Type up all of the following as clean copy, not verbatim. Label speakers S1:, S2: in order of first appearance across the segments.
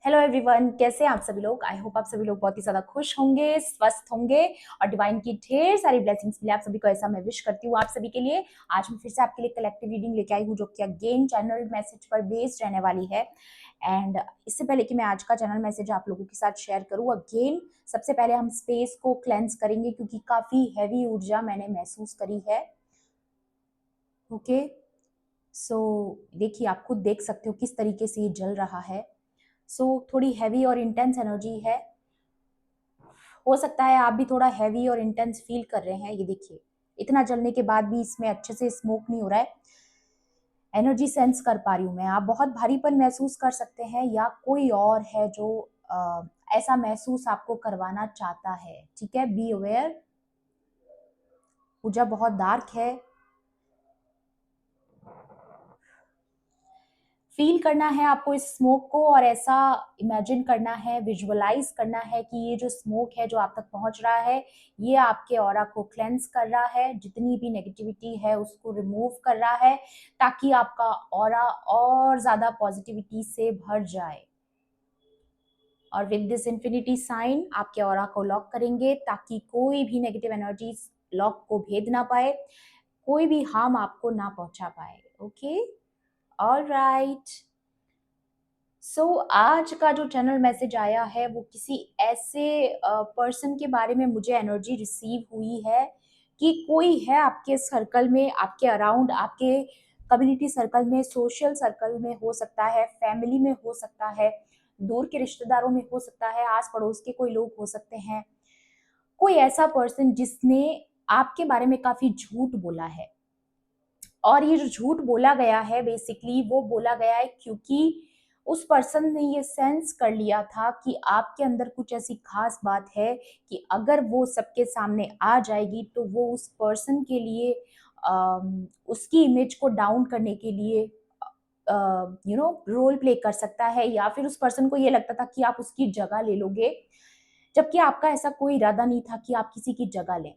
S1: Hello everyone, कैसे हैं आप सभी लोग। आई होप आप सभी लोग बहुत ही ज्यादा खुश होंगे, स्वस्थ होंगे और डिवाइन की ढेर सारी ब्लेसिंग्स मिले आप सभी को, ऐसा मैं विश करती हूँ आप सभी के लिए। आज मैं फिर से आपके लिए कलेक्टिव रीडिंग लेके आई हूँ जो कि अगेन चैनल मैसेज पर बेस्ड रहने वाली है। एंड इससे पहले कि मैं आज का चैनल मैसेज आप लोगों के साथ शेयर करूँ, अगेन सबसे पहले हम स्पेस को क्लेंस करेंगे क्योंकि काफी हैवी ऊर्जा मैंने महसूस करी है। ओके, सो देखिए, आप खुद देख सकते हो किस तरीके से ये जल रहा है। थोड़ी हैवी और इंटेंस एनर्जी है। हो सकता है आप भी थोड़ा हैवी और इंटेंस फील कर रहे हैं। ये देखिए, इतना जलने के बाद भी इसमें अच्छे से स्मोक नहीं हो रहा है। एनर्जी सेंस कर पा रही हूँ मैं। आप बहुत भारीपन महसूस कर सकते हैं या कोई और है जो ऐसा महसूस आपको करवाना चाहता है। ठीक है, बी अवेयर। ऊर्जा बहुत डार्क है। फील करना है आपको इस स्मोक को और ऐसा इमेजिन करना है, विजुअलाइज करना है कि ये जो स्मोक है जो आप तक पहुंच रहा है, ये आपके ऑरा को क्लेंस कर रहा है, जितनी भी नेगेटिविटी है उसको रिमूव कर रहा है, ताकि आपका ऑरा और ज्यादा पॉजिटिविटी से भर जाए। और विद दिस इंफिनिटी साइन आपके ऑरा को लॉक करेंगे ताकि कोई भी नेगेटिव एनर्जी लॉक को भेद ना पाए, कोई भी हार्म आपको ना पहुंचा पाए। Okay, alright. आज का जो चैनल मैसेज आया है वो किसी ऐसे पर्सन के बारे में मुझे एनर्जी रिसीव हुई है कि कोई है आपके सर्कल में, आपके अराउंड, आपके कम्युनिटी सर्कल में, सोशल सर्कल में हो सकता है, फैमिली में हो सकता है, दूर के रिश्तेदारों में हो सकता है, आस पड़ोस के कोई लोग हो सकते हैं। कोई ऐसा पर्सन जिसने आपके बारे में काफी झूठ बोला है। और ये जो झूठ बोला गया है बेसिकली वो बोला गया है क्योंकि उस पर्सन ने ये सेंस कर लिया था कि आपके अंदर कुछ ऐसी खास बात है कि अगर वो सबके सामने आ जाएगी तो वो उस पर्सन के लिए उसकी इमेज को डाउन करने के लिए रोल प्ले कर सकता है, या फिर उस पर्सन को ये लगता था कि आप उसकी जगह ले लोगे, जबकि आपका ऐसा कोई इरादा नहीं था कि आप किसी की जगह लें,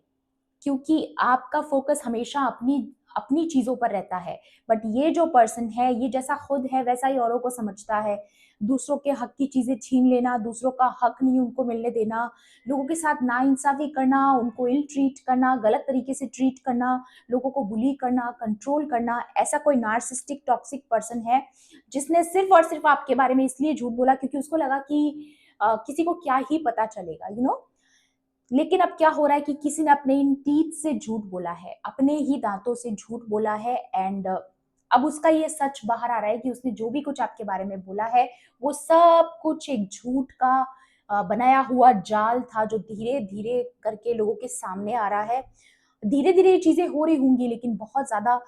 S1: क्योंकि आपका फोकस हमेशा अपनी अपनी चीजों पर रहता है। बट ये जो पर्सन है, ये जैसा खुद है वैसा ही औरों को समझता है। दूसरों के हक की चीजें छीन लेना, दूसरों का हक नहीं उनको मिलने देना, लोगों के साथ नाइंसाफी करना, उनको इल ट्रीट करना, गलत तरीके से ट्रीट करना, लोगों को बुली करना, कंट्रोल करना, ऐसा कोई नार्सिस्टिक टॉक्सिक पर्सन है जिसने सिर्फ और सिर्फ आपके बारे में इसलिए झूठ बोला क्योंकि उसको लगा कि किसी को क्या ही पता चलेगा, लेकिन अब क्या हो रहा है कि किसी ने अपने इन टीथ से झूठ बोला है, अपने ही दांतों से झूठ बोला है। एंड अब उसका ये सच बाहर आ रहा है कि उसने जो भी कुछ आपके बारे में बोला है वो सब कुछ एक झूठ का बनाया हुआ जाल था जो धीरे धीरे करके लोगों के सामने आ रहा है। धीरे धीरे ये चीजें हो रही होंगी, लेकिन बहुत ज्यादा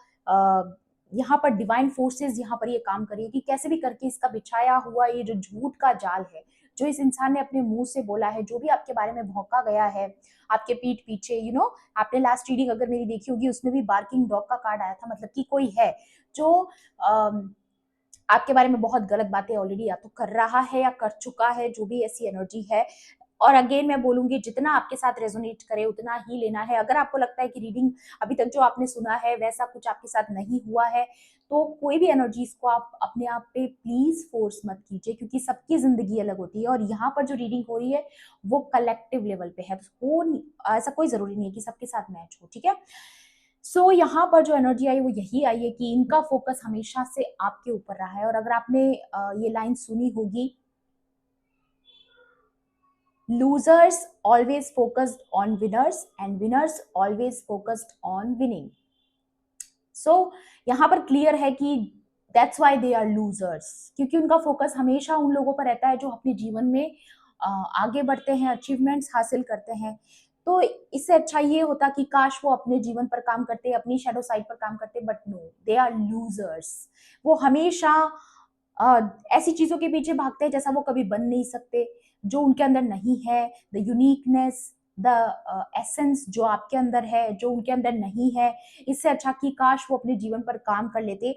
S1: यहाँ पर डिवाइन फोर्सेस यहाँ पर ये काम करिए कि कैसे भी करके इसका बिछाया हुआ ये जो झूठ का जाल है, जो इस इंसान ने अपने मुंह से बोला है, जो भी आपके बारे में भौंका गया है आपके पीठ पीछे, आपने लास्ट रीडिंग अगर मेरी देखी होगी उसमें भी बार्किंग डॉग का कार्ड आया था, मतलब कि कोई है जो आपके बारे में बहुत गलत बातें ऑलरेडी या तो कर रहा है या कर चुका है, जो भी ऐसी एनर्जी है। और अगेन मैं बोलूंगी, जितना आपके साथ रेजोनेट करे उतना ही लेना है। अगर आपको लगता है कि रीडिंग अभी तक जो आपने सुना है वैसा कुछ आपके साथ नहीं हुआ है, तो कोई भी एनर्जीज को आप अपने आप पे प्लीज फोर्स मत कीजिए, क्योंकि सबकी जिंदगी अलग होती है और यहाँ पर जो रीडिंग हो रही है वो कलेक्टिव लेवल पे है। ऐसा कोई जरूरी नहीं है कि सबके साथ मैच हो, ठीक है। यहाँ पर जो एनर्जी आई वो यही आई है कि इनका फोकस हमेशा से आपके ऊपर रहा है। और अगर आपने ये लाइन सुनी होगी, losers always focused on winners and winners always focused on winning. यहाँ पर क्लियर है कि that's why they are losers, क्योंकि उनका फोकस हमेशा उन लोगों पर रहता है जो अपने जीवन में आगे बढ़ते हैं, अचीवमेंट्स हासिल करते हैं। तो इससे अच्छा ये होता कि काश वो अपने जीवन पर काम करते, अपनी शैडो साइड पर काम करते, but no, they are losers. वो हमेशा ऐसी चीजों के पीछे भागते हैं जैसा वो कभी बन नहीं सकते, जो उनके अंदर नहीं है, द यूनिकनेस, द एसेंस जो आपके अंदर है, जो उनके अंदर नहीं है। इससे अच्छा कि काश वो अपने जीवन पर काम कर लेते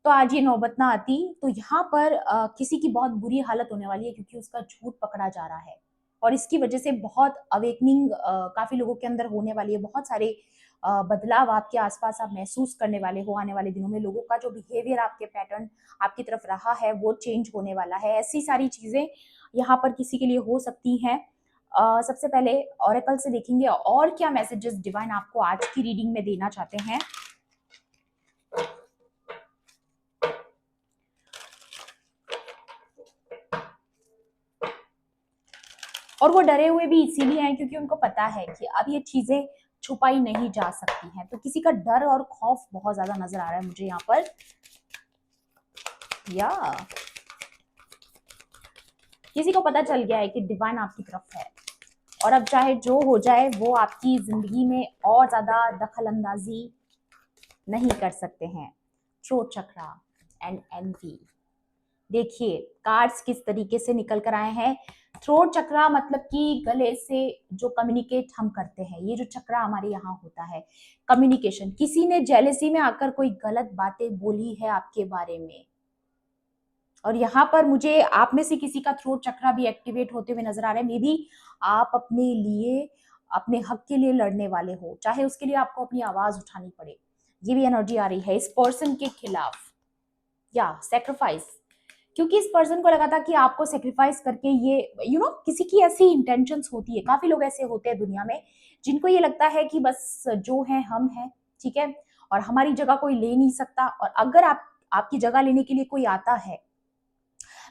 S1: तो आज ये नौबत ना आती। तो यहाँ पर किसी की बहुत बुरी हालत होने वाली है क्योंकि उसका झूठ पकड़ा जा रहा है और इसकी वजह से बहुत अवेकनिंग काफी लोगों के अंदर होने वाली है। बहुत सारे बदलाव आपके आसपास आप महसूस करने वाले हो आने वाले दिनों में। लोगों का जो बिहेवियर आपके पैटर्न आपकी तरफ रहा है वो चेंज होने वाला है। ऐसी सारी चीजें यहाँ पर किसी के लिए हो सकती हैं। सबसे पहले ऑरेकल से देखेंगे और क्या मैसेजेस डिवाइन आपको आज की रीडिंग में देना चाहते हैं। और वो डरे हुए भी इसीलिए हैं क्योंकि उनको पता है कि अब ये चीजें छुपाई नहीं जा सकती हैं। तो किसी का डर और खौफ बहुत ज्यादा नजर आ रहा है मुझे यहाँ पर। या किसी को पता चल गया है कि डिवाइन आपकी तरफ है और अब चाहे जो हो जाए वो आपकी जिंदगी में और ज्यादा दखल अंदाजी नहीं कर सकते हैं। थ्रोट चक्रा एंड एनवी, देखिए कार्ड्स किस तरीके से निकल कर आए हैं। थ्रोट चक्रा मतलब कि गले से जो कम्युनिकेट हम करते हैं, ये जो चक्रा हमारे यहाँ होता है कम्युनिकेशन। किसी ने जेलेसी में आकर कोई गलत बातें बोली है आपके बारे में और यहाँ पर मुझे आप में से किसी का थ्रोट चक्रा भी एक्टिवेट होते हुए नजर आ रहा है। मे बी आप अपने लिए अपने हक के लिए लड़ने वाले हो, चाहे उसके लिए आपको अपनी आवाज उठानी पड़े। ये भी एनर्जी आ रही है इस पर्सन के खिलाफ। या सेक्रीफाइस, क्योंकि इस पर्सन को लगा था कि आपको सेक्रीफाइस करके ये किसी की ऐसी इंटेंशंस होती है। काफी लोग ऐसे होते हैं दुनिया में जिनको ये लगता है कि बस जो है हम हैं, ठीक है, और हमारी जगह कोई ले नहीं सकता। और अगर आपकी जगह लेने के लिए कोई आता है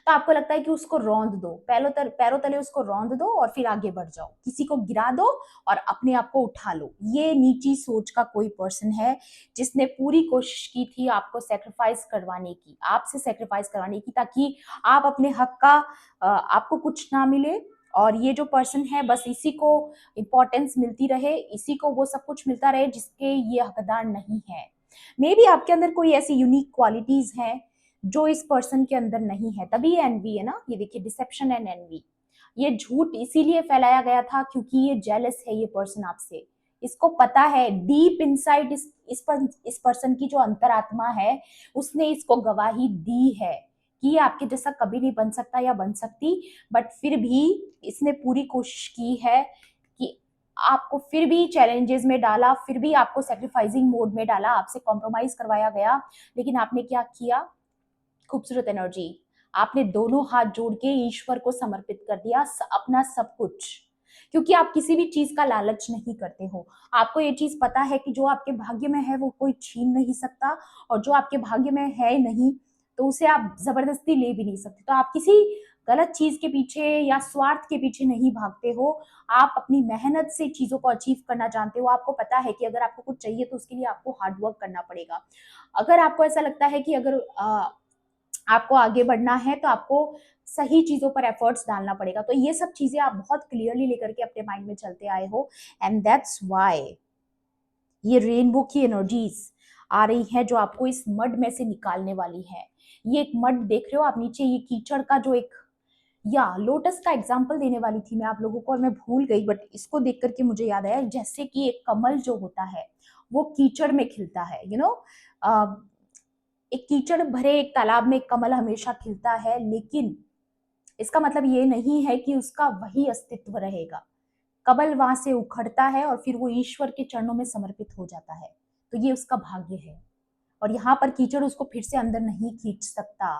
S1: तो आपको लगता है कि उसको रौंद दो, पैरों तले उसको रौंद दो और फिर आगे बढ़ जाओ, किसी को गिरा दो और अपने आप को उठा लो। ये नीची सोच का कोई पर्सन है जिसने पूरी कोशिश की थी आपको सेक्रीफाइस करवाने की, आपसे सेक्रीफाइस करवाने की, ताकि आप अपने हक का आपको कुछ ना मिले। और ये जो पर्सन है बस इसी को इंपॉर्टेंस मिलती रहे, इसी को वो सब कुछ मिलता रहे जिसके ये हकदार नहीं है। मे बी आपके अंदर कोई ऐसी यूनिक क्वालिटीज हैं जो इस पर्सन के अंदर नहीं है, तभी ये एनवी है ना। ये देखिए डिसेप्शन एंड एनवी, ये झूठ इसीलिए फैलाया गया था क्योंकि ये जेलस है ये पर्सन आपसे। इसको पता है डीप इनसाइड इस पर्सन की जो अंतरात्मा है उसने इसको गवाही दी है कि ये आपके जैसा कभी नहीं बन सकता या बन सकती। बट फिर भी इसने पूरी कोशिश की है कि आपको फिर भी चैलेंजेस में डाला, फिर भी आपको सेक्रीफाइसिंग मोड में डाला, आपसे कॉम्प्रोमाइज करवाया गया। लेकिन आपने क्या किया? खूबसूरत एनर्जी, आपने दोनों हाथ जोड़ के ईश्वर को समर्पित कर दिया अपना सब कुछ, क्योंकि आप किसी भी चीज का लालच नहीं करते हो। आपको ये चीज पता है कि जो आपके भाग्य में है वो कोई छीन नहीं सकता, और जो आपके भाग्य में है नहीं तो उसे आप जबरदस्ती ले भी नहीं सकते। तो आप किसी गलत चीज के पीछे या स्वार्थ के पीछे नहीं भागते हो। आप अपनी मेहनत से चीजों को अचीव करना जानते हो। आपको पता है कि अगर आपको कुछ चाहिए तो उसके लिए आपको हार्ड वर्क करना पड़ेगा। अगर आपको ऐसा लगता है कि अगर आपको आगे बढ़ना है तो आपको सही चीजों पर एफर्ट्स डालना पड़ेगा। तो ये सब चीजें आप बहुत क्लियरली लेकर के अपने माइंड में चलते आए हो, एंड दैट्स व्हाई ये रेनबो की एनर्जीज आ रही है जो आपको इस मड में से निकालने वाली है। ये एक मड देख रहे हो आप नीचे, ये कीचड़ का जो एक, या लोटस का एग्जाम्पल देने वाली थी मैं आप लोगों को और मैं भूल गई, बट इसको देख करके मुझे याद आया जैसे कि एक कमल जो होता है वो कीचड़ में खिलता है। एक कीचड़ भरे एक तालाब में एक कमल हमेशा खिलता है, लेकिन इसका मतलब ये नहीं है कि उसका वही अस्तित्व रहेगा। कमल वहां से उखड़ता है और फिर वो ईश्वर के चरणों में समर्पित हो जाता है। तो ये उसका भाग्य है, और यहाँ पर कीचड़ उसको फिर से अंदर नहीं खींच सकता।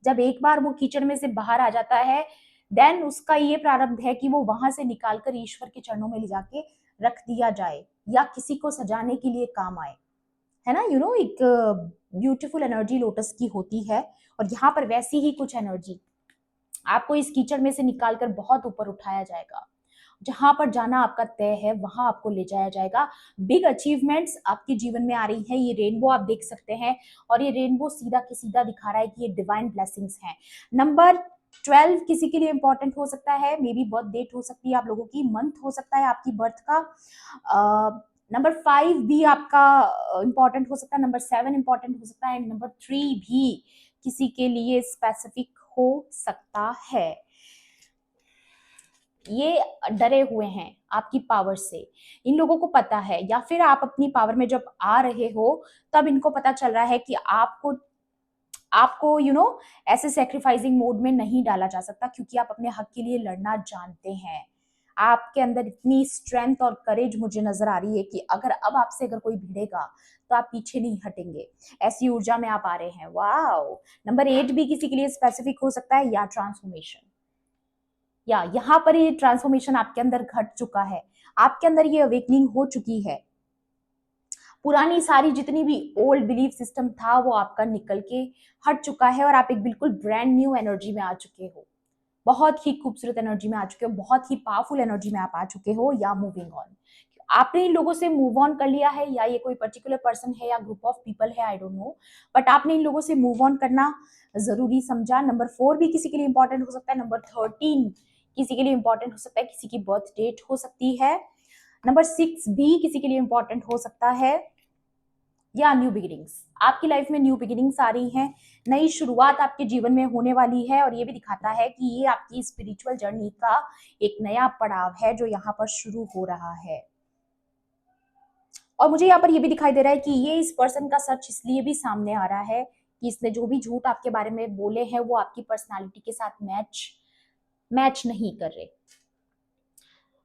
S1: जब एक बार वो कीचड़ में से बाहर आ जाता है देन उसका ये प्रारब्ध है कि वो वहां से निकालकर ईश्वर के चरणों में ले जाके रख दिया जाए या किसी को सजाने के लिए काम आए, है ना। एक ब्यूटीफुल एनर्जी लोटस की होती है, और यहाँ पर वैसी ही कुछ एनर्जी आपको इस कीचड़ में से निकालकर बहुत ऊपर उठाया जाएगा। जहां पर जाना आपका तय है वहां आपको ले जाया जाएगा। बिग अचीवमेंट्स आपके जीवन में आ रही है। ये रेनबो आप देख सकते हैं, और ये रेनबो सीधा के सीधा दिखा रहा है कि ये डिवाइन ब्लेसिंग्स हैं। नंबर 12 किसी के लिए इंपॉर्टेंट हो सकता है, मे बी बर्थ डेट हो सकती है आप लोगों की, मंथ हो सकता है आपकी बर्थ का। नंबर 5 भी आपका इंपॉर्टेंट हो सकता है, नंबर 7 इंपॉर्टेंट हो सकता है, नंबर 3 भी किसी के लिए स्पेसिफिक हो सकता है। ये डरे हुए हैं आपकी पावर से, इन लोगों को पता है, या फिर आप अपनी पावर में जब आ रहे हो तब इनको पता चल रहा है कि आपको आपको ऐसे सेक्रीफाइसिंग मोड में नहीं डाला जा सकता, क्योंकि आप अपने हक के लिए लड़ना जानते हैं। आपके अंदर इतनी स्ट्रेंथ और करेज मुझे नजर आ रही है कि अगर अब आपसे अगर कोई भिड़ेगा तो आप पीछे नहीं हटेंगे। ऐसी ऊर्जा में आप आ रहे हैं। वाओ। नंबर 8 भी किसी के लिए स्पेसिफिक हो सकता है, या ट्रांसफॉर्मेशन, या यहाँ पर ये ट्रांसफॉर्मेशन आपके अंदर घट चुका है, आपके अंदर ये अवेकनिंग हो चुकी है। पुरानी सारी जितनी भी ओल्ड बिलीफ सिस्टम था वो आपका निकल के हट चुका है और आप एक बिल्कुल ब्रांड न्यू एनर्जी में आ चुके हो। बहुत ही खूबसूरत एनर्जी में आ चुके हो, बहुत ही पावरफुल एनर्जी में आप आ चुके हो, या मूविंग ऑन। आपने इन लोगों से मूव ऑन कर लिया है, या ये कोई पर्टिकुलर पर्सन है या ग्रुप ऑफ पीपल है, आई डोंट नो, बट आपने इन लोगों से मूव ऑन करना जरूरी समझा। नंबर 4 भी किसी के लिए इंपॉर्टेंट हो सकता है। नंबर 13 किसी के लिए इंपॉर्टेंट हो सकता है, किसी की बर्थ डेट हो सकती है। नंबर 6 भी किसी के लिए इंपॉर्टेंट हो सकता है, या न्यू बिगिनिंग्स। आपकी लाइफ में न्यू बिगिनिंग्स आ रही हैं, नई शुरुआत आपके जीवन में होने वाली है, और ये भी दिखाता है कि ये आपकी स्पिरिचुअल जर्नी का एक नया पड़ाव है जो यहाँ पर शुरू हो रहा है। और मुझे यहाँ पर ये भी दिखाई दे रहा है कि ये इस पर्सन का सच इसलिए भी सामने आ रहा है कि इसने जो भी झूठ आपके बारे में बोले हैं वो आपकी पर्सनालिटी के साथ मैच नहीं कर रहे।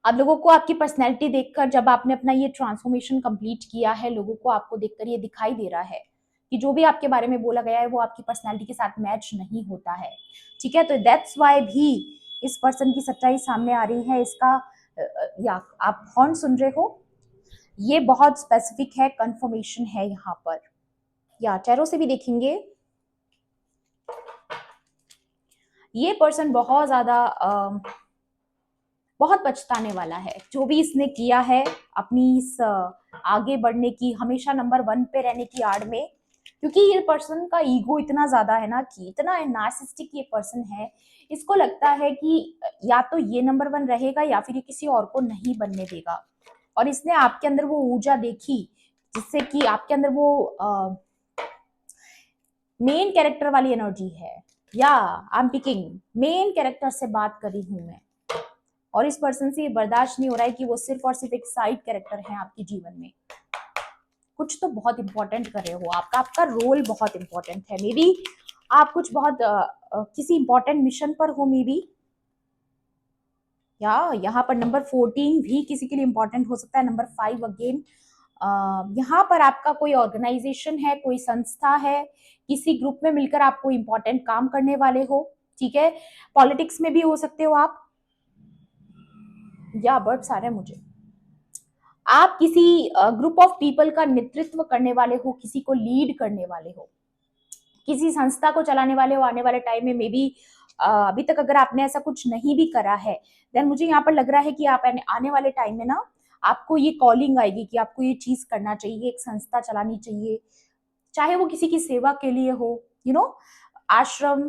S1: अब लोगों को आपकी पर्सनैलिटी देखकर, जब आपने अपना ये ट्रांसफॉर्मेशन कंप्लीट किया है, लोगों को आपको देखकर ये दिखाई दे रहा है कि जो भी आपके बारे में बोला गया है वो आपकी पर्सनैलिटी के साथ मैच नहीं होता है। ठीक है, तो दैट्स वाई भी इस पर्सन की सच्चाई सामने आ रही है। इसका या आप हॉर्न सुन रहे हो, ये बहुत स्पेसिफिक है, कंफर्मेशन है यहाँ पर। या चेहरों से भी देखेंगे, ये पर्सन बहुत ज्यादा बहुत पछताने वाला है जो भी इसने किया है अपनी इस आगे बढ़ने की, हमेशा नंबर 1 पे रहने की आड़ में। क्योंकि ये पर्सन का ईगो इतना ज्यादा है ना, कि इतना नार्सिसिस्टिक ये पर्सन है, इसको लगता है कि या तो ये नंबर 1 रहेगा या फिर ये किसी और को नहीं बनने देगा। और इसने आपके अंदर वो ऊर्जा देखी जिससे कि आपके अंदर वो मेन कैरेक्टर वाली एनर्जी है, या I am picking main character से बात कर रही हूं मैं। और इस पर्सन से ये बर्दाश्त नहीं हो रहा है कि वो सिर्फ और सिर्फ एक साइड कैरेक्टर है आपके जीवन में। कुछ तो बहुत इंपॉर्टेंट कर रहे हो, आपका आपका रोल बहुत इंपॉर्टेंट है। मे बी आप कुछ बहुत किसी इंपॉर्टेंट मिशन पर हो, मे बी। या यहाँ पर नंबर 14 भी किसी के लिए इंपॉर्टेंट हो सकता है। नंबर 5 अगेन, यहाँ पर आपका कोई ऑर्गेनाइजेशन है, कोई संस्था है, किसी ग्रुप में मिलकर आप कोई इंपॉर्टेंट काम करने वाले हो। ठीक है, पॉलिटिक्स में भी हो सकते हो आप, या बर्ड्स आ रहे हैं मुझे। आप किसी ग्रुप ऑफ पीपल का नेतृत्व करने वाले हो, किसी को लीड करने वाले हो, किसी संस्था को चलाने वाले हो आने वाले टाइम में। मे बी अभी तक अगर आपने ऐसा कुछ नहीं भी करा है, देन मुझे यहाँ पर लग रहा है कि आप आने वाले टाइम में ना, आपको ये कॉलिंग आएगी कि आपको ये चीज करना चाहिए, एक संस्था चलानी चाहिए, चाहे वो किसी की सेवा के लिए हो, आश्रम,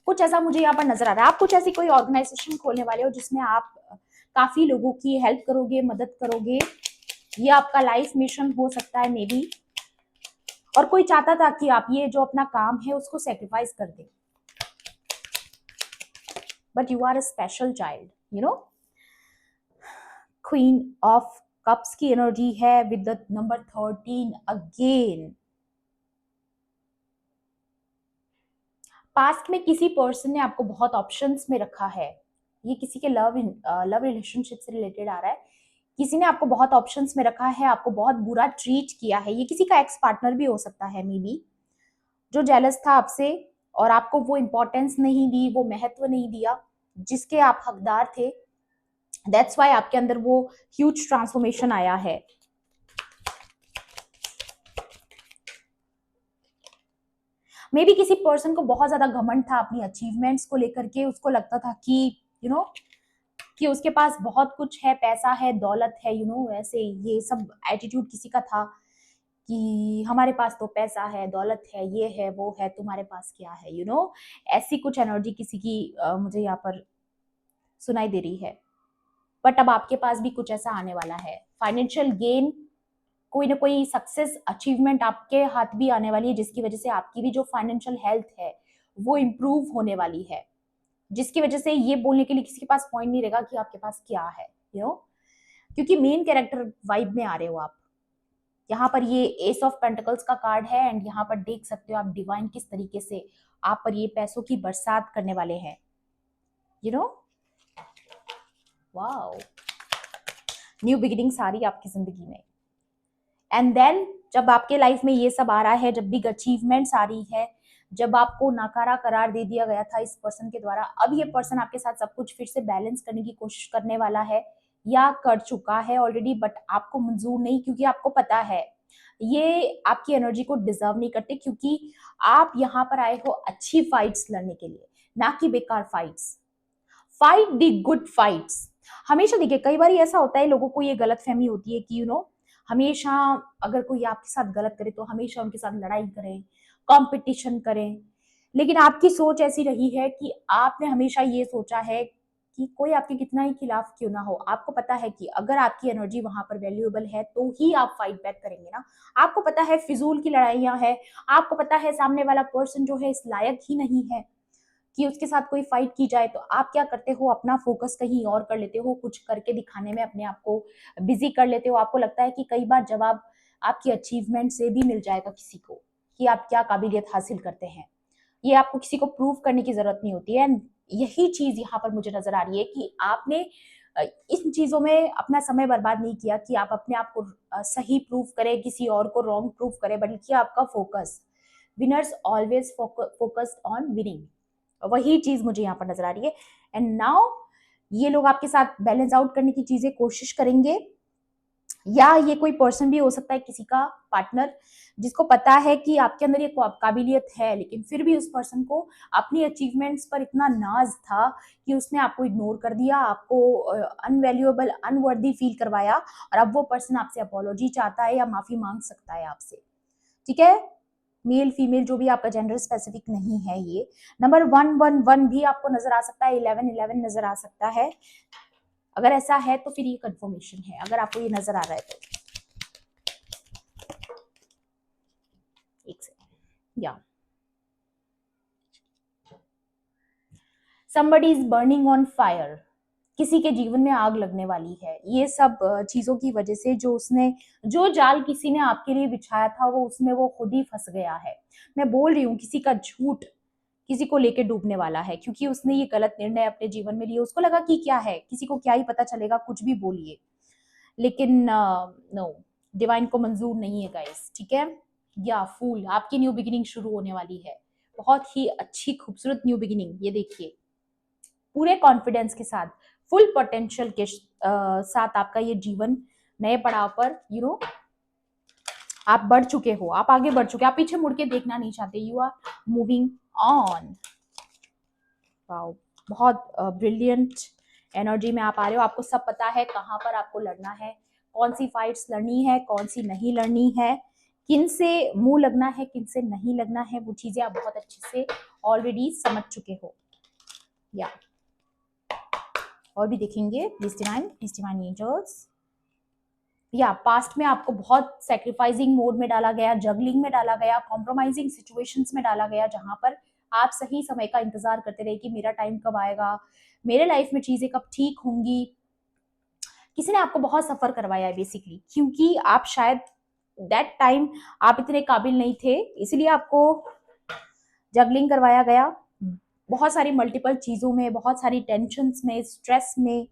S1: कुछ ऐसा मुझे यहाँ पर नजर आ रहा है। आप कुछ ऐसी कोई ऑर्गेनाइजेशन खोलने वाले हो जिसमें आप काफी लोगों की हेल्प करोगे, मदद करोगे। ये आपका लाइफ मिशन हो सकता है मे बी। और कोई चाहता था कि आप ये जो अपना काम है उसको सेक्रीफाइस कर दे, but you are a special child, queen of cups की एनर्जी है with the number 13 again. Past में किसी पर्सन ने आपको बहुत ऑप्शंस में रखा है, ये किसी के लव रिलेशनशिप से रिलेटेड आ रहा है। किसी ने आपको बहुत ऑप्शंस में रखा है, आपको बहुत बुरा ट्रीट किया है। ये किसी का एक्स पार्टनर भी हो सकता है मे बी, जो जेलस था आपसे और आपको वो इंपॉर्टेंस नहीं दी, वो महत्व नहीं दिया जिसके आप हकदार थे। दैट्स वाई आपके अंदर वो ह्यूज ट्रांसफॉर्मेशन आया है। मे बी किसी पर्सन को बहुत ज्यादा घमंड था अपनी अचीवमेंट्स को लेकर के, उसको लगता था कि कि उसके पास बहुत कुछ है, पैसा है, दौलत है, ऐसे ये सब एटीट्यूड किसी का था कि हमारे पास तो पैसा है, दौलत है, ये है, वो है, तुम्हारे पास क्या है, ऐसी कुछ एनर्जी किसी की मुझे यहाँ पर सुनाई दे रही है। बट अब आपके पास भी कुछ ऐसा आने वाला है, फाइनेंशियल गेन, कोई ना कोई सक्सेस अचीवमेंट आपके हाथ भी आने वाली है, जिसकी वजह से आपकी भी जो फाइनेंशियल हेल्थ है वो इम्प्रूव होने वाली है, जिसकी वजह से ये बोलने के लिए किसी के पास पॉइंट नहीं रहेगा कि आपके पास क्या है, क्योंकि मेन कैरेक्टर वाइब में आ रहे हो आप। यहाँ पर ये एस ऑफ पेंटिकल्स का कार्ड है, एंड यहाँ पर देख सकते हो आप डिवाइन किस तरीके से आप पर ये पैसों की बरसात करने वाले हैं, you know wow, new beginnings आ रही है आपकी जिंदगी में। एंड देन जब आपके लाइफ में ये सब आ रहा है, जब बिग अचीवमेंट्स आ रही है, जब आपको नकारा करार दे दिया गया था इस पर्सन के द्वारा, अब ये पर्सन आपके साथ सब कुछ फिर से बैलेंस करने की कोशिश करने वाला है या कर चुका है ऑलरेडी, बट आपको मंजूर नहीं, क्योंकि आपको पता है ये आपकी एनर्जी को डिजर्व नहीं करते, क्योंकि आप यहाँ पर आए हो अच्छी फाइट्स लड़ने के लिए, ना कि बेकार fights. Fight the good fights. हमेशा देखिए, कई बार ऐसा होता है, लोगों को ये गलत फहमी होती है कि हमेशा अगर कोई आपके साथ गलत करे तो हमेशा उनके साथ लड़ाई करें, कंपटीशन करें। लेकिन आपकी सोच ऐसी रही है कि आपने हमेशा ये सोचा है कि कोई आपके कितना ही खिलाफ क्यों ना हो, आपको पता है कि अगर आपकी एनर्जी वहां पर वैल्यूएबल है तो ही आप फाइट बैक करेंगे ना। आपको पता है फिजूल की लड़ाइयां है, आपको पता है सामने वाला पर्सन जो है इस लायक ही नहीं है कि उसके साथ कोई फाइट की जाए, तो आप क्या करते हो, अपना फोकस कहीं और कर लेते हो, कुछ करके दिखाने में अपने आप को बिजी कर लेते हो। आपको लगता है कि कई बार जवाब आपकी अचीवमेंट से भी मिल जाएगा किसी को, कि आप क्या काबिलियत हासिल करते हैं। ये आपको किसी को प्रूव करने की जरूरत नहीं होती है। एंड यही चीज यहाँ पर मुझे नजर आ रही है कि आपने इन चीजों में अपना समय बर्बाद नहीं किया कि आप अपने आप को सही प्रूव करें, किसी और को रॉन्ग प्रूव करें, बल्कि आपका focus, winners always focused on winning, वही चीज मुझे यहाँ पर नजर आ रही है। एंड नाउ ये लोग आपके साथ बैलेंस आउट करने की चीजें कोशिश करेंगे, या ये कोई पर्सन भी हो सकता है, किसी का पार्टनर, जिसको पता है कि आपके अंदर ये काबिलियत है, लेकिन फिर भी उस पर्सन को अपनी अचीवमेंट्स पर इतना नाज था कि उसने आपको इग्नोर कर दिया, आपको अनवैल्यूएबल, अनवर्दी फील करवाया, और अब वो पर्सन आपसे अपॉलोजी चाहता है या माफी मांग सकता है आपसे। ठीक है, मेल फीमेल जो भी, आपका जेंडर स्पेसिफिक नहीं है ये। नंबर 111 भी आपको नजर आ सकता है, 1111 नजर आ सकता है। अगर ऐसा है तो फिर ये कंफर्मेशन है, अगर आपको ये नजर आ रहा है तो। एक सेकंड, या somebody is burning on fire, किसी के जीवन में आग लगने वाली है। ये सब चीजों की वजह से जो जाल किसी ने आपके लिए बिछाया था, वो उसमें वो खुद ही फंस गया है। मैं बोल रही हूँ, किसी का झूठ किसी को लेके डूबने वाला है, क्योंकि उसने ये गलत निर्णय अपने जीवन में लिए। उसको लगा कि क्या है, किसी को क्या ही पता चलेगा, कुछ भी बोलिए, लेकिन नो, डिवाइन को मंजूर नहीं है गाइस। ठीक है, या फूल, आपकी न्यू बिगिनिंग शुरू होने वाली है, बहुत ही अच्छी खूबसूरत न्यू बिगिनिंग। ये देखिए, पूरे कॉन्फिडेंस के साथ, फुल पोटेंशियल के साथ आपका ये जीवन नए पड़ाव पर आप बढ़ चुके हो, आप आगे बढ़ चुके, आप पीछे मुड़ के देखना नहीं चाहते, you are moving on. Wow, बहुत ब्रिलियंट एनर्जी में आप आ रहे हो। आपको सब पता है कहाँ पर आपको लड़ना है, कौन सी फाइट्स लड़नी है, कौन सी नहीं लड़नी है, किन से मुंह लगना है, किन से नहीं लगना है, वो चीजें आप बहुत अच्छे से ऑलरेडी समझ चुके हो। या और भी देखेंगे, प्लीज डिवाइन एंजल्स। या पास्ट में आपको बहुत सेक्रीफाइसिंग मोड में डाला गया, जगलिंग में डाला गया, कॉम्प्रोमाइजिंग सिचुएशंस में डाला गया, जहां पर आप सही समय का इंतजार करते रहे कि मेरा टाइम कब आएगा, मेरे लाइफ में चीजें कब ठीक होंगी। किसी ने आपको बहुत सफर करवाया है बेसिकली, क्योंकि आप शायद दैट टाइम आप इतने काबिल नहीं थे, इसलिए आपको जगलिंग करवाया गया, बहुत सारी मल्टीपल चीजों में, बहुत सारी टेंशन में, स्ट्रेस में।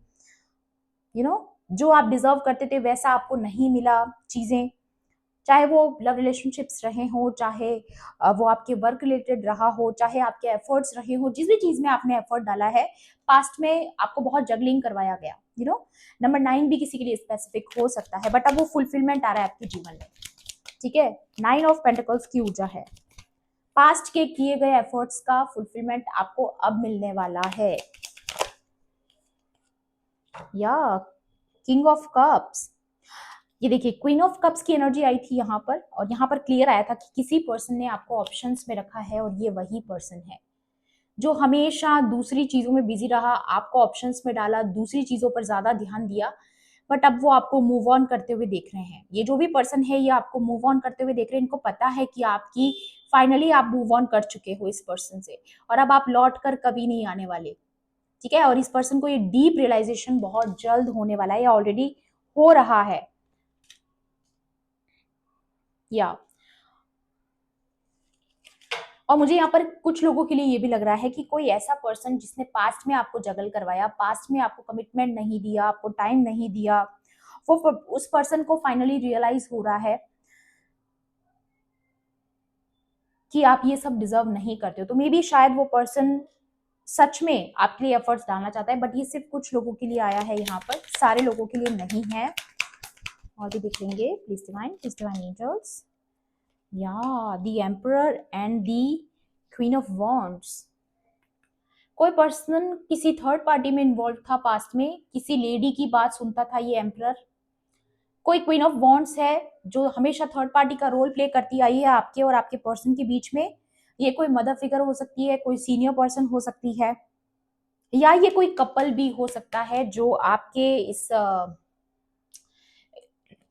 S1: जो आप डिजर्व करते थे वैसा आपको नहीं मिला चीजें, चाहे वो लव रिलेशनशिप्स रहे हो, चाहे वो आपके वर्क रिलेटेड रहा हो, चाहे आपके एफर्ट्स रहे हो, जिस भी चीज में आपने एफर्ट डाला है पास्ट में, आपको बहुत जगलिंग करवाया गया। नंबर 9 भी किसी के लिए स्पेसिफिक हो सकता है, बट अब वो फुलफिलमेंट आ रहा है आपके जीवन में। ठीक है, 9 ऑफ पेंटिकल्स की ऊर्जा है, पास्ट के किए गए एफर्ट्स का फुलफिलमेंट आपको अब मिलने वाला है। या किंग ऑफ कप्स, ये देखिए, क्वीन ऑफ कप्स की एनर्जी आई थी यहाँ पर, और यहाँ पर क्लियर आया था कि किसी पर्सन ने आपको ऑप्शंस में रखा है, और ये वही पर्सन है जो हमेशा दूसरी चीजों में बिजी रहा, आपको ऑप्शंस में डाला, दूसरी चीजों पर ज्यादा ध्यान दिया, बट अब वो आपको मूव ऑन करते हुए देख रहे हैं। ये जो भी पर्सन है, ये आपको मूव ऑन करते हुए देख रहे हैं, इनको पता है कि आपकी फाइनली आप मूव ऑन कर चुके हो इस पर्सन से, और अब आप लौट कर कभी नहीं आने वाले। ठीक है, और इस पर्सन को ये डीप रियलाइजेशन बहुत जल्द होने वाला है, या ऑलरेडी हो रहा है। या और मुझे यहाँ पर कुछ लोगों के लिए ये भी लग रहा है कि कोई ऐसा पर्सन जिसने पास्ट में आपको जगल करवाया, पास्ट में आपको कमिटमेंट नहीं दिया, आपको टाइम नहीं दिया, वो उस पर्सन को फाइनली रियलाइज हो रहा है कि आप ये सब डिजर्व नहीं करते हो। तो मे बी शायद वो पर्सन सच में आपके लिए एफर्ट्स डालना चाहता है, बट ये सिर्फ कुछ लोगों के लिए आया है यहाँ पर, सारे लोगों के लिए नहीं है। और भी देख लेंगे, प्लीज डिवाइन एंजल्स। या the emperor and the queen of wands. कोई पर्सन किसी थर्ड पार्टी में इन्वॉल्व था पास्ट में, किसी लेडी की बात सुनता था ये एम्परर। कोई क्वीन ऑफ वॉन्ड्स है जो हमेशा थर्ड पार्टी का रोल प्ले करती आई है आपके और आपके पर्सन के बीच में। ये कोई मदर फिगर हो सकती है, कोई सीनियर पर्सन हो सकती है, या ये कोई कपल भी हो सकता है जो आपके इस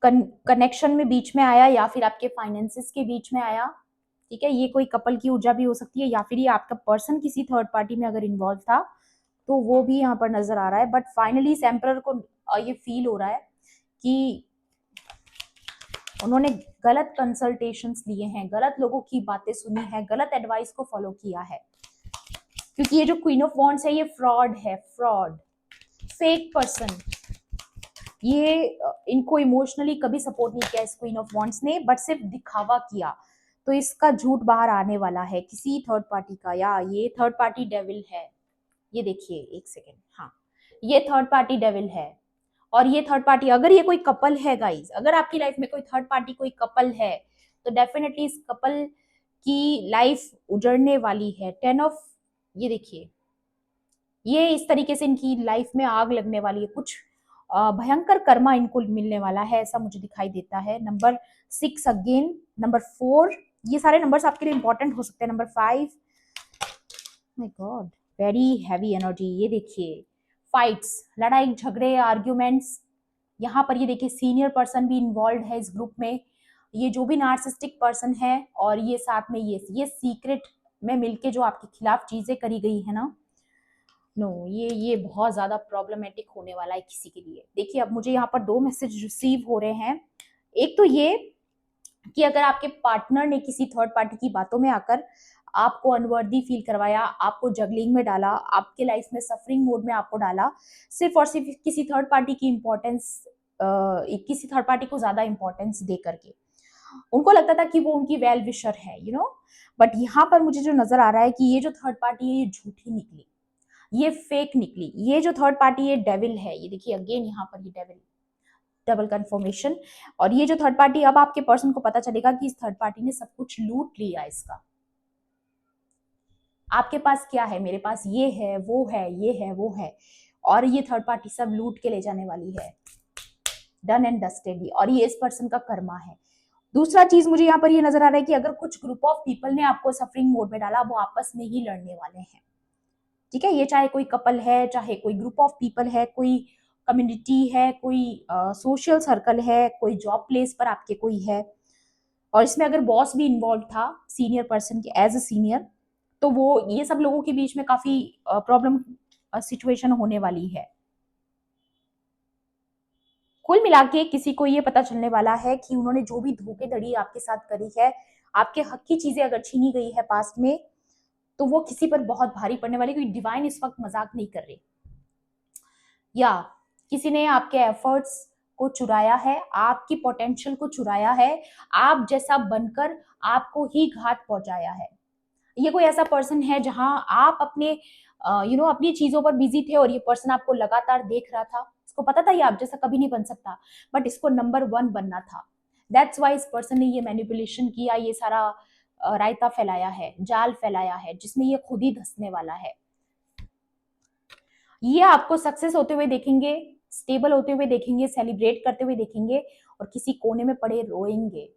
S1: कनेक्शन में बीच में आया, या फिर आपके फाइनेंसेस के बीच में आया। ठीक है, ये कोई कपल की ऊर्जा भी हो सकती है, या फिर ये आपका पर्सन किसी थर्ड पार्टी में अगर इन्वॉल्व था तो वो भी यहाँ पर नजर आ रहा है। बट फाइनली इस एम्परर को ये फील हो रहा है कि उन्होंने गलत कंसल्टेशंस लिए हैं, गलत लोगों की बातें सुनी है, गलत एडवाइस को फॉलो किया है। क्योंकि ये जो क्वीन ऑफ वॉन्ड्स है ये फ्रॉड है, फ्रॉड, फेक पर्सन। ये इनको इमोशनली कभी सपोर्ट नहीं किया इस क्वीन ऑफ वॉन्ड्स ने, बट सिर्फ दिखावा किया। तो इसका झूठ बाहर आने वाला है किसी थर्ड पार्टी का, या ये थर्ड पार्टी डेविल है। ये देखिए एक सेकेंड, हाँ ये थर्ड पार्टी डेविल है। और ये थर्ड पार्टी, अगर ये कोई कपल है गाइज, अगर आपकी लाइफ में कोई थर्ड पार्टी कोई कपल है, तो डेफिनेटली इस कपल की लाइफ उजड़ने वाली है। 10 ऑफ, ये देखिए, ये इस तरीके से इनकी लाइफ में आग लगने वाली है, कुछ भयंकर कर्मा इनको मिलने वाला है, ऐसा मुझे दिखाई देता है। नंबर 6 अगेन, नंबर 4, ये सारे नंबर्स आपके लिए इंपॉर्टेंट हो सकते हैं। Number 5, my God, very heavy energy. ये देखिए, फाइट्स, लड़ाई झगड़े, आर्ग्यूमेंट्स। यहाँ पर ये देखिए सीनियर पर्सन भी इन्वॉल्व है इस ग्रुप में। ये जो भी नार्सिस्टिक पर्सन है, और ये साथ में ये सीक्रेट में मिलके जो आपके खिलाफ चीजें करी गई है ना, नो ये बहुत ज्यादा प्रॉब्लमेटिक होने वाला है किसी के लिए। देखिए अब मुझे यहाँ पर 2 मैसेज रिसीव हो रहे हैं। एक तो ये कि अगर आपके पार्टनर ने किसी थर्ड पार्टी की बातों में आकर आपको अनवर्दी फील करवाया, आपको जगलिंग में डाला, आपके लाइफ में सफरिंग मोड में आपको डाला, सिर्फ और सिर्फ किसी थर्ड पार्टी की इंपॉर्टेंस, किसी थर्ड पार्टी को ज्यादा इंपॉर्टेंस दे करके, उनको लगता था कि वो उनकी वेल विशर है, बट यहाँ पर मुझे जो नजर आ रहा है कि ये जो थर्ड पार्टी है ये झूठी निकली, ये फेक निकली। ये जो थर्ड पार्टी ये डेविल है। ये देखिए अगेन यहाँ पर ये डेविल, डबल कंफर्मेशन। और ये जो थर्ड पार्टी, अब आपके पर्सन को पता चलेगा कि इस थर्ड पार्टी ने सब कुछ लूट लिया इसका। आपके पास क्या है, मेरे पास ये है, वो है, ये है, वो है, और ये थर्ड पार्टी सब लूट के ले जाने वाली है, डन एंड डस्टेड। और ये इस पर्सन का कर्मा है। दूसरा चीज मुझे यहाँ पर ये नजर आ रहा है कि अगर कुछ ग्रुप ऑफ पीपल ने आपको सफरिंग मोड में डाला, वो आपस में ही लड़ने वाले हैं। ठीक है, ये चाहे कोई कपल है, चाहे कोई ग्रुप ऑफ पीपल है, कोई कम्युनिटी है, कोई सोशल सर्कल है, कोई जॉब प्लेस पर आपके कोई है, और इसमें अगर बॉस भी इन्वॉल्व था सीनियर पर्सन के एज अ सीनियर, तो वो ये सब लोगों के बीच में काफी प्रॉब्लम सिचुएशन होने वाली है। कुल मिला के किसी को ये पता चलने वाला है कि उन्होंने जो भी धोखेधड़ी आपके साथ करी है, आपके हक की चीजें अगर छीनी गई है पास्ट में, तो वो किसी पर बहुत भारी पड़ने वाली, क्योंकि डिवाइन इस वक्त मजाक नहीं कर रही। या किसी ने आपके एफर्ट्स को चुराया है, आपकी पोटेंशियल को चुराया है, आप जैसा बनकर आपको ही घात पहुंचाया है। ये कोई ऐसा पर्सन है जहां आप अपने अपनी चीजों पर बिजी थे, और ये पर्सन आपको लगातार देख रहा था। इसको पता था ये आप जैसा कभी नहीं बन सकता, बट इसको नंबर 1 बनना था। दैट्स वाई इस पर्सन ने ये मैनिपुलेशन किया, ये सारा रायता फैलाया है, जाल फैलाया है, जिसमें ये खुद ही धंसने वाला है। ये आपको सक्सेस होते हुए देखेंगे, स्टेबल होते हुए देखेंगे, सेलिब्रेट करते हुए देखेंगे, और किसी कोने में पड़े रोएंगे।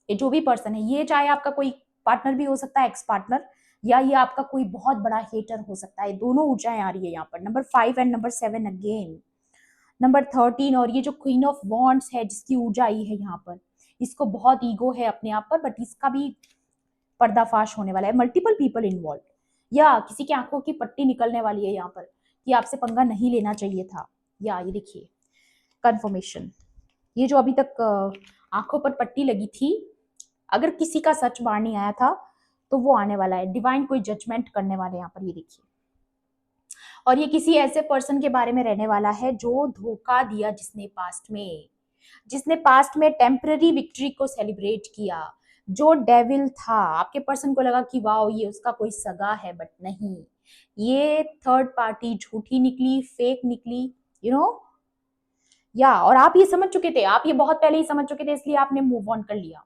S1: ये जो भी पर्सन है, ये चाहे आपका कोई पार्टनर भी हो सकता है, एक्स पार्टनर, या ये आपका कोई बहुत बड़ा हेटर हो सकता है। दोनों ऊर्जाएं आ रही है यहाँ पर। Number 5 and number 7 again, number 13, और ये जो क्वीन ऑफ वॉन्ड्स है जिसकी ऊर्जा आई है यहाँ पर, इसको बहुत ईगो है अपने आप पर, बट इसका भी पर्दाफाश होने वाला है। मल्टीपल पीपल इन्वॉल्व, या किसी की आंखों की पट्टी निकलने वाली है यहाँ पर कि आपसे पंगा नहीं लेना चाहिए था। या ये देखिए कंफर्मेशन, ये जो अभी तक आंखों पर पट्टी लगी थी, अगर किसी का सच बाहर नहीं आया था, तो वो आने वाला है। डिवाइन कोई जजमेंट करने वाले यहाँ पर, ये देखिए। और ये किसी ऐसे पर्सन के बारे में रहने वाला है जो धोखा दिया, जिसने पास्ट में टेम्पररी विक्ट्री को सेलिब्रेट किया, जो डेविल था। आपके पर्सन को लगा कि वाओ ये उसका कोई सगा है, बट नहीं, ये थर्ड पार्टी झूठी निकली, फेक निकली, यू नो या। और आप ये समझ चुके थे, आप ये बहुत पहले ही समझ चुके थे, इसलिए आपने मूव ऑन कर लिया।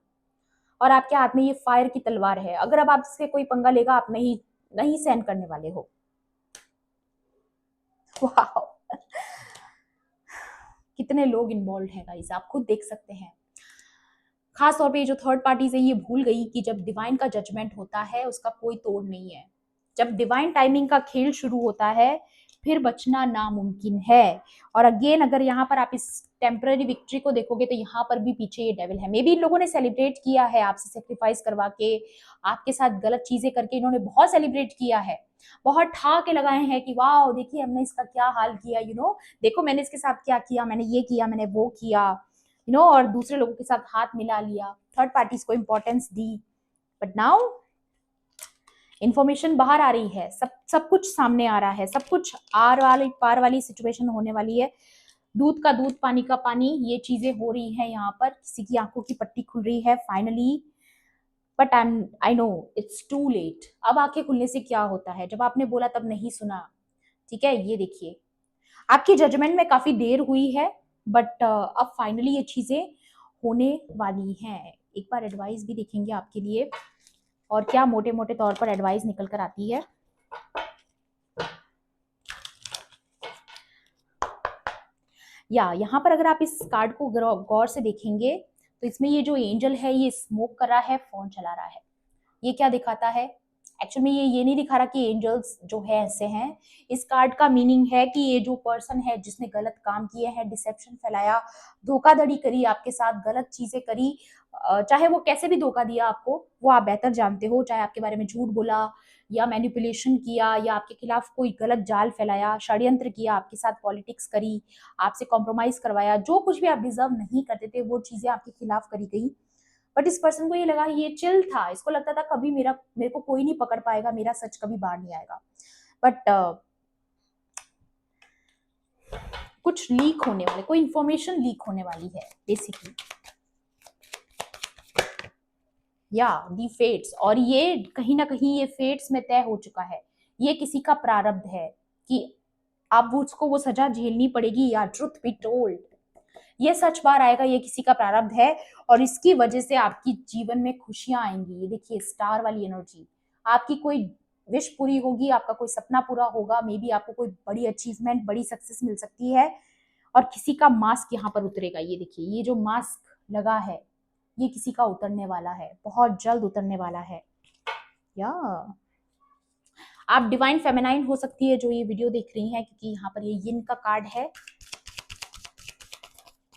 S1: और आपके हाथ में ये फायर की तलवार है। अगर अब आपसे कोई पंगा लेगा, आप नहीं नहीं सहन करने वाले हो। वाह, कितने लोग इन्वॉल्व हैं गाइस, आप खुद देख सकते हैं। खास तौर पे जो थर्ड पार्टीज है, ये भूल गई कि जब डिवाइन का जजमेंट होता है उसका कोई तोड़ नहीं है। जब डिवाइन टाइमिंग का खेल शुरू होता है, फिर बचना नामुमकिन है। और अगेन अगर यहाँ पर आप इस टेम्पररी विक्ट्री को देखोगे तो यहाँ पर भी पीछे ये डेविल है। मे बी इन लोगों ने सेलिब्रेट किया है आपसे सेक्रीफाइस करवा के, आपके साथ गलत चीजें करके इन्होंने बहुत सेलिब्रेट किया है, बहुत ठहाके लगाए हैं कि वाह देखिए हमने इसका क्या हाल किया, देखो मैंने इसके साथ क्या किया, मैंने ये किया, मैंने वो किया, और दूसरे लोगों के साथ हाथ मिला लिया, थर्ड पार्टीज को importance the. But now information बाहर आ रही है, सब कुछ सामने आ रहा है, सब कुछ आर वाली पार वाली सिचुएशन होने वाली है। दूध का दूध, पानी का पानी, ये चीजें हो रही है यहाँ पर। किसी की आंखों की पट्टी खुल रही है finally, but I know it's too late. अब आंखें खुलने से क्या होता है, जब आपने बोला तब नहीं सुना, ठीक है। ये देखिए, आपकी जजमेंट में काफी देर हुई है, बट अब फाइनली ये चीजें होने वाली हैं। एक बार एडवाइस भी देखेंगे आपके लिए, और क्या मोटे मोटे तौर पर एडवाइस निकल कर आती है। या यहाँ पर अगर आप इस कार्ड को गौर से देखेंगे तो इसमें ये जो एंजल है ये स्मोक कर रहा है, फोन चला रहा है। ये क्या दिखाता है? एक्चुअली में ये नहीं दिखा रहा कि एंजल्स जो है ऐसे हैं। इस कार्ड का मीनिंग है कि ये जो पर्सन है जिसने गलत काम किए हैं, डिसेप्शन फैलाया, धोखाधड़ी करी, आपके साथ गलत चीजें करी, चाहे वो कैसे भी धोखा दिया आपको, वो आप बेहतर जानते हो। चाहे आपके बारे में झूठ बोला या मैनिपुलेशन किया या आपके खिलाफ कोई गलत जाल फैलाया, षड्यंत्र किया, आपके साथ पॉलिटिक्स करी, आपसे कॉम्प्रोमाइज करवाया, जो कुछ भी आप डिजर्व नहीं करते थे वो चीजें आपके खिलाफ करी गई। बट इस पर्सन को ये लगा, ये चिल था, इसको लगता था कभी मेरे को कोई नहीं पकड़ पाएगा, मेरा सच कभी बाहर नहीं आएगा। बट कुछ लीक होने वाले, कोई इंफॉर्मेशन लीक होने वाली है बेसिकली, या दी फेट्स। और ये कहीं ना कहीं ये फेट्स में तय हो चुका है, ये किसी का प्रारब्ध है कि अब उसको वो सजा झेलनी पड़ेगी। या ट्रुथ बी टोल्ड, ये सच बार आएगा, ये किसी का प्रारब्ध है, और इसकी वजह से आपकी जीवन में खुशियां आएंगी। ये देखिए स्टार वाली एनर्जी, आपकी कोई विश पूरी होगी, आपका कोई सपना पूरा होगा, मे बी आपको कोई बड़ी अचीवमेंट, बड़ी सक्सेस मिल सकती है। और किसी का मास्क यहाँ पर उतरेगा। ये देखिए, ये जो मास्क लगा है ये किसी का उतरने वाला है, बहुत जल्द उतरने वाला है। या आप डिवाइन फेमिनाइन हो सकती है जो ये वीडियो देख रही हैं, क्योंकि यहाँ पर ये यिन का कार्ड है।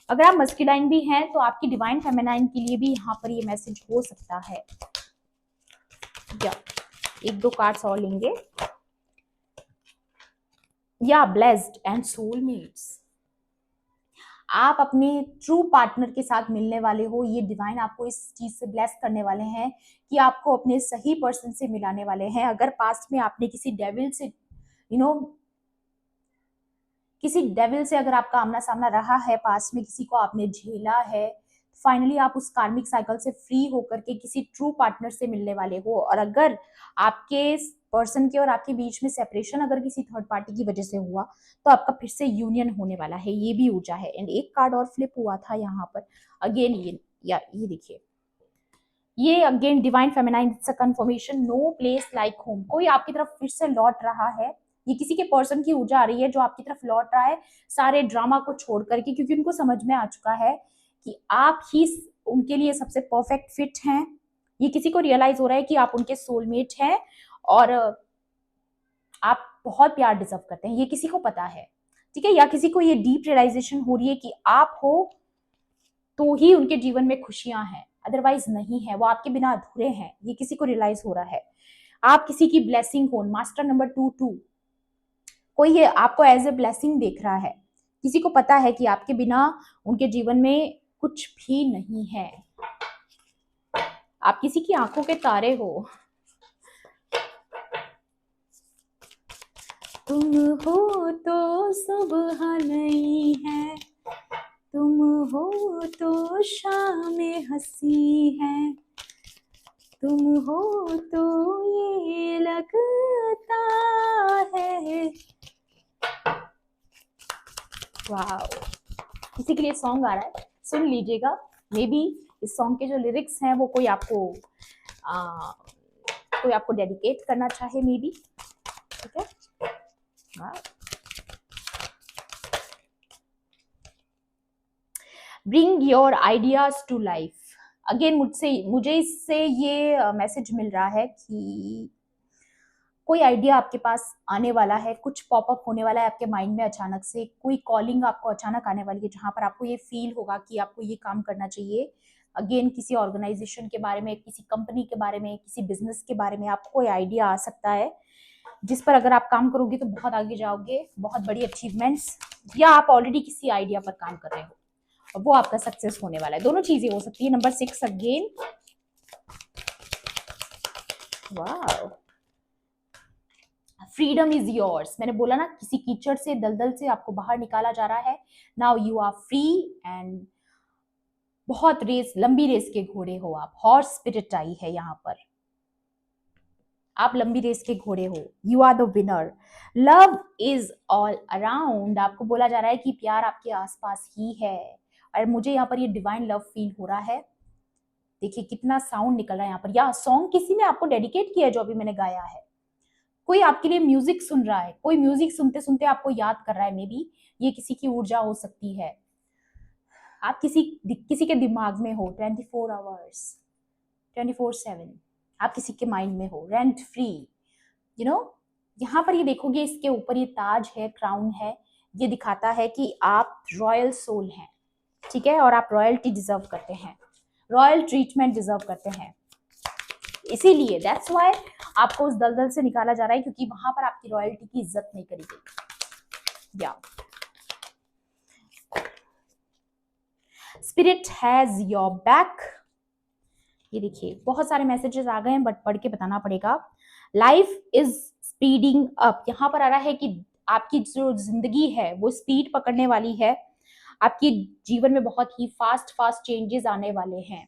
S1: अगर आप मस्कुलाइन भी हैं तो आपकी डिवाइन फेमिनाइन के लिए भी यहाँ पर ये मैसेज हो सकता है। या एक दो कार्ड्स और लेंगे। या ब्लेस्ड एंड सोलमेट्स, आप अपने ट्रू पार्टनर के साथ मिलने वाले हो। ये डिवाइन आपको इस चीज से ब्लेस करने वाले हैं कि आपको अपने सही पर्सन से मिलाने वाले हैं। अगर पास्ट में आपने किसी डेविल से किसी डेविल से अगर आपका आमना सामना रहा है, पास्ट में किसी को आपने झेला है, फाइनली आप उस कार्मिक साइकिल से फ्री होकर के किसी ट्रू पार्टनर से मिलने वाले हो। और अगर आपके पर्सन के और आपके बीच में सेपरेशन अगर किसी थर्ड पार्टी की वजह से हुआ, तो आपका फिर से यूनियन होने वाला है। ये भी ऊर्जा है। एंड एक कार्ड और फ्लिप हुआ था यहाँ पर अगेन, ये देखिए, ये again divine feminine, it's a confirmation, no place like home. कोई आपकी तरफ फिर से लौट रहा है। ये किसी के पर्सन की ऊर्जा आ रही है जो आपकी तरफ लौट रहा है, सारे ड्रामा को छोड़ करके, क्योंकि उनको समझ में आ चुका है कि आप ही उनके लिए सबसे परफेक्ट फिट हैं। ये किसी को रियलाइज हो रहा है कि आप उनके सोलमेट हैं और आप बहुत प्यार डिजर्व करते हैं। ये किसी को पता है, ठीक है। या किसी को ये डीप रियलाइजेशन हो रही है कि आप हो तो ही उनके जीवन में खुशियां हैं, अदरवाइज नहीं है, वो आपके बिना अधूरे हैं। ये किसी को रियलाइज हो रहा है। आप किसी की ब्लेसिंग हो, मास्टर नंबर 22, कोई ये आपको एज ए ब्लेसिंग देख रहा है। किसी को पता है कि आपके बिना उनके जीवन में कुछ भी नहीं है। आप किसी की आंखों के तारे हो। तुम हो तो सुबह नई है, तुम हो तो शाम हंसी है, तुम हो तो ये लगता है। वाह, किसी के लिए सॉन्ग आ रहा है, सुन लीजिएगा। मे बी इस सॉन्ग के जो लिरिक्स हैं वो कोई आपको डेडिकेट करना चाहे, मे बी। ठीक है, bring your ideas to life. Again मुझे इससे ये मैसेज मिल रहा है कि कोई आइडिया आपके पास आने वाला है, कुछ पॉपअप होने वाला है आपके माइंड में अचानक से, कोई कॉलिंग आपको अचानक आने वाली है जहां पर आपको ये फील होगा कि आपको ये काम करना चाहिए। अगेन किसी ऑर्गेनाइजेशन के बारे में, किसी कंपनी के बारे में, किसी बिजनेस के बारे में आपको कोई आइडिया आ सकता है जिस पर अगर आप काम करोगे तो बहुत आगे जाओगे, बहुत बड़ी अचीवमेंट्स, या आप ऑलरेडी किसी आइडिया पर काम कर रहे हो और वो आपका सक्सेस होने वाला है। दोनों चीजें हो सकती है। नंबर 6 अगेन, वाह, फ्रीडम इज योर्स। मैंने बोला ना, किसी कीचड़ से, दलदल से आपको बाहर निकाला जा रहा है। Now you are free and बहुत लंबी रेस के घोड़े हो आप। हॉर्स स्पिरिट आई है यहाँ पर, आप लंबी रेस के घोड़े हो। You are the winner. Love is all around. आपको बोला जा रहा है कि प्यार आपके आसपास ही है। और मुझे यहाँ पर ये डिवाइन लव फील हो रहा है। देखिए कितना साउंड निकल रहा है यहाँ पर। या सॉन्ग किसी ने आपको डेडिकेट किया है जो अभी मैंने गाया है। कोई आपके लिए म्यूजिक सुन रहा है, कोई म्यूजिक सुनते सुनते आपको याद कर रहा है। मे बी ये किसी की ऊर्जा हो सकती है। आप किसी के दिमाग में हो 24 आवर्स, 24/7। आप किसी के माइंड में हो, रेंट फ्री। यू नो, यहाँ पर ये देखोगे, इसके ऊपर ये ताज है, क्राउन है। ये दिखाता है कि आप रॉयल सोल हैं, ठीक है, और आप रॉयल्टी डिजर्व करते हैं, रॉयल ट्रीटमेंट डिजर्व करते हैं। इसीलिए दैट्स व्हाई आपको उस दलदल से निकाला जा रहा है, क्योंकि वहां पर आपकी रॉयल्टी की इज्जत नहीं करी गई। या स्पिरिट हैज योर बैक। ये देखिए बहुत सारे मैसेजेस आ गए हैं, बट पढ़ के बताना पड़ेगा। Life is speeding up. यहाँ पर आ रहा है कि आपकी जो जिंदगी है वो स्पीड पकड़ने वाली है। आपकी जीवन में बहुत ही फास्ट फास्ट चेंजेस आने वाले हैं।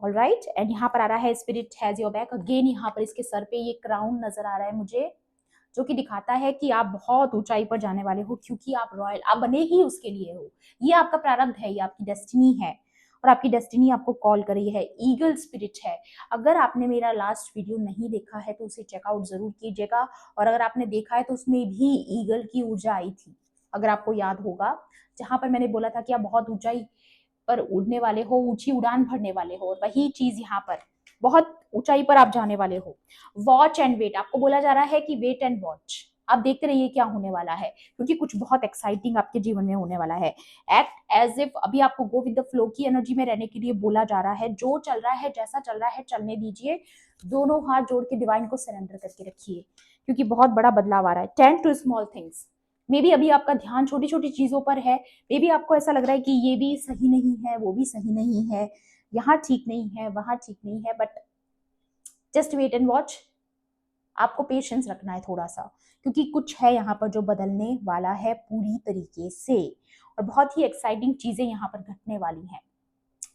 S1: ऑलराइट, एंड यहाँ पर आ रहा है spirit has your back. Again यहाँ पर इसके सर पे ये क्राउन नजर आ रहा है मुझे, जो कि दिखाता है कि आप बहुत ऊंचाई पर जाने वाले हो, क्योंकि आप रॉयल, आप बने ही उसके लिए हो। ये आपका प्रारब्ध है, ये आपकी डेस्टिनी है, और आपकी डेस्टिनी आपको कॉल कर रही है। ईगल स्पिरिट है। अगर आपने मेरा लास्ट वीडियो नहीं देखा है तो उसे चेकआउट जरूर कीजिएगा, और अगर आपने देखा है तो उसमें भी ईगल की ऊर्जा आई थी, अगर आपको याद होगा, जहां पर मैंने बोला था कि आप बहुत ऊंचाई पर उड़ने वाले हो, ऊंची उड़ान भरने वाले हो, और वही चीज यहाँ पर, बहुत ऊंचाई पर आप जाने वाले हो। Watch and wait. आपको बोला जा रहा है कि वेट एंड वॉच, आप देखते रहिए क्या होने वाला है, क्योंकि कुछ बहुत एक्साइटिंग आपके जीवन में होने वाला है। एक्ट एज इफ, अभी आपको गो विद द फ्लो की एनर्जी में रहने के लिए बोला जा रहा है। जो चल रहा है, जैसा चल रहा है, चलने दीजिए। दोनों हाथ जोड़ के डिवाइन को सरेंडर करके रखिए, क्योंकि बहुत बड़ा बदलाव आ रहा है। Tend to small things. Maybe अभी आपका ध्यान छोटी छोटी चीजों पर है। मे बी आपको ऐसा लग रहा है कि ये भी सही नहीं है, वो भी सही नहीं है, यहाँ ठीक नहीं है, वहां ठीक नहीं है, but just wait and watch. आपको पेशेंस रखना है थोड़ा सा, क्योंकि कुछ है यहाँ पर जो बदलने वाला है पूरी तरीके से, और बहुत ही एक्साइटिंग चीजें यहाँ पर घटने वाली हैं।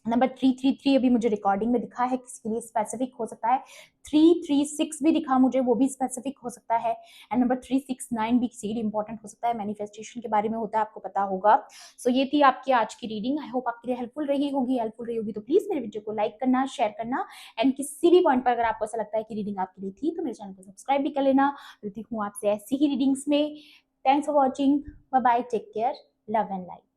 S1: नंबर 333 अभी मुझे रिकॉर्डिंग में दिखा है, किसी के लिए स्पेसिफिक हो सकता है। 336 भी दिखा मुझे, वो भी स्पेसिफिक हो सकता है। एंड नंबर 369 भी किसी के लिए इंपॉर्टेंट हो सकता है, मैनिफेस्टेशन के बारे में होता है, आपको पता होगा। सो ये थी आपकी आज की रीडिंग। आई होप आपके लिए हेल्पफुल रही होगी तो प्लीज मेरे वीडियो को लाइक करना, शेयर करना, एंड किसी भी पॉइंट पर अगर आपको ऐसा लगता है कि रीडिंग आपके लिए थी तो मेरे चैनल को सब्सक्राइब भी कर लेना। मिलती हूँ आपसे ऐसी ही रीडिंग्स में। Thanks for watching, bye bye, take care, love and light.